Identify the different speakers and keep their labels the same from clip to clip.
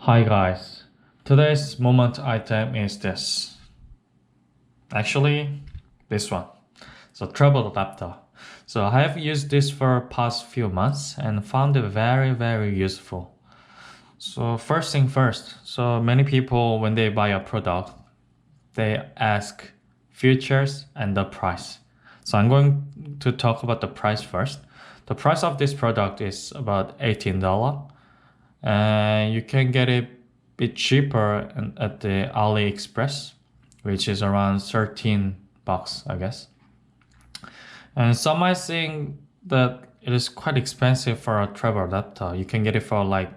Speaker 1: Hi guys, today's moment item is this. Actually, this one. So travel adapter. So I have used this for past few months and found it very useful. So first thing first, so many people when they buy a product, they ask features and the price. So I'm going to talk about the price first. The price of this product is about $18. And you can get it a bit cheaper at the Aliexpress, which is around 13 bucks, I guess. And some might think that it is quite expensive for a travel adapter. You can get it for like,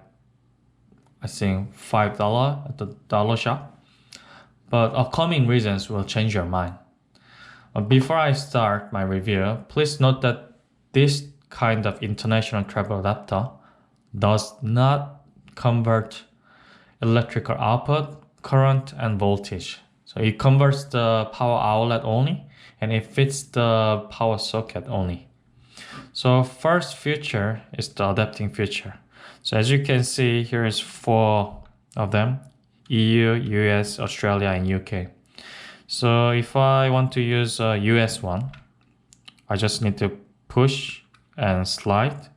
Speaker 1: I think $5 at the dollar shop. But upcoming reasons will change your mind. Before I start my review, please note that this kind of international travel adapter does not convert electrical output, current, and voltage. So it converts the power outlet only, and it fits the power socket only. So first feature is the adapting feature. So as you can see, here is 4 of them: EU, US, Australia, and UK. So if I want to use a US one, I just need to push and slide,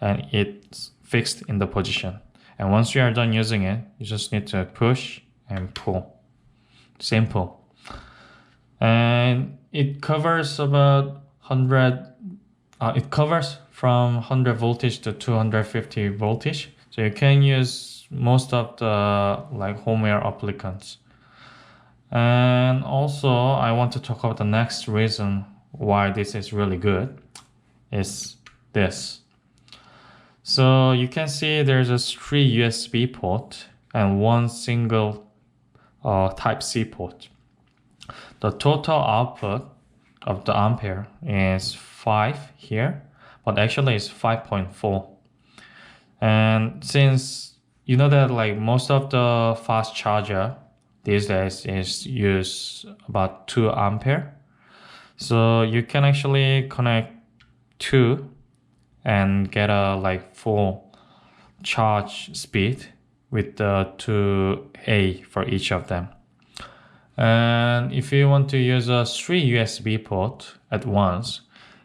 Speaker 1: and it's fixed in the position. And once you are done using it, you just need to push and pull. Simple. And it covers about 100, it covers from 100 voltage to 250 voltage. So you can use most of the like homeware applicants. And also I want to talk about the next reason why this is really good is this. So you can see there's a 3 USB port and 1 single Type-C port. The total output of the ampere is 5 here, but actually it's 5.4. And since you know that like most of the fast charger these days is use about 2 ampere, so you can actually connect 2 and get a like full charge speed with the 2A for each of them. And if you want to use a 3 USB port at once,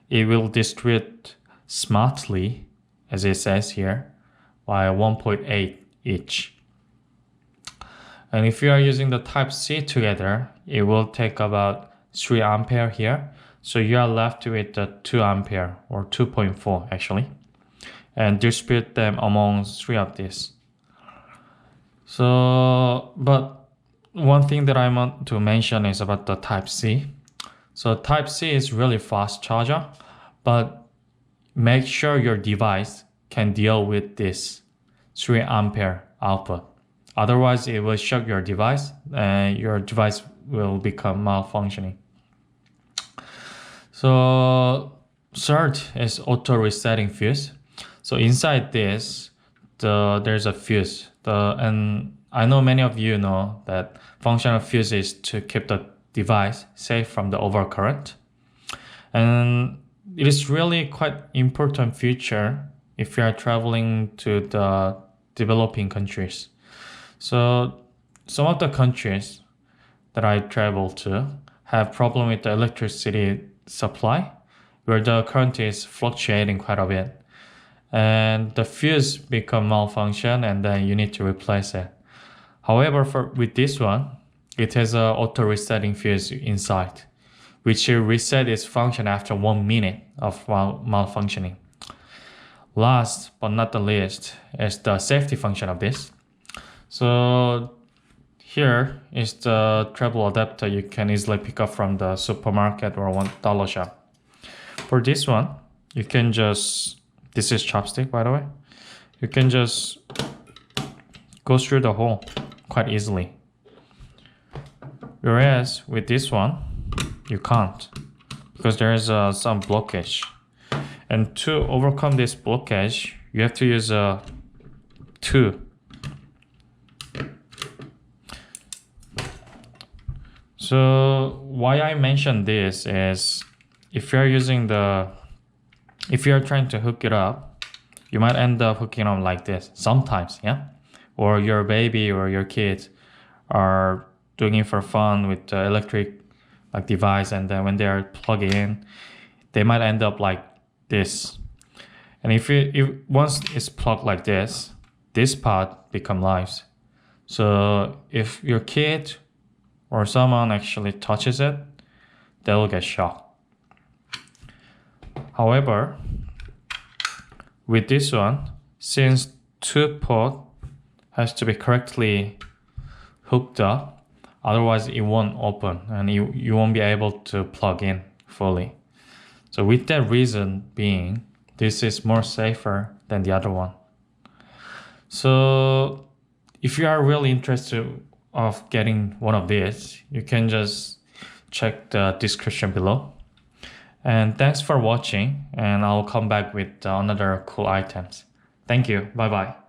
Speaker 1: it will distribute smartly, as it says here, by 1.8 each. And if you are using the Type-C together, it will take about 3 ampere here. So you are left with the 2 ampere or 2.4 actually, and distribute them among 3 of these. So, but one thing that I want to mention is about the Type-C. So Type-C is really fast charger, but make sure your device can deal with this 3 ampere output. Otherwise, it will shock your device and your device will become malfunctioning. So third is auto resetting fuse. So inside this, there's a fuse. And I know many of you know that function of fuse is to keep the device safe from the overcurrent. And it is really quite important feature if you are traveling to the developing countries. So some of the countries that I travel to have problem with the electricity supply, where the current is fluctuating quite a bit, and the fuse become malfunction, and then you need to replace it. However, with this one, it has a auto resetting fuse inside, which will reset its function after 1 minute of malfunctioning. Last but not the least is the safety function of this. So here is the travel adapter you can easily pick up from the supermarket or $1 shop. For this one, you can just, this is chopstick by the way, you can just go through the hole quite easily. Whereas with this one, you can't, because there is some blockage. And to overcome this blockage, you have to use a 2. So why I mention this is if you're trying to hook it up, you might end up hooking up like this sometimes, yeah? or your baby or your kids are doing it for fun with the electric like device, and then when they are plugging in, they might end up like this. And if once it's plugged like this part become lives. So if your kid or someone actually touches it, they will get shocked. However, with this one, since 2 port has to be correctly hooked up, otherwise it won't open and you won't be able to plug in fully. So with that reason being, this is more safer than the other one. So if you are really interested of getting one of these, you can just check the description below. And thanks for watching, and I'll come back with another cool items. Thank you. Bye bye.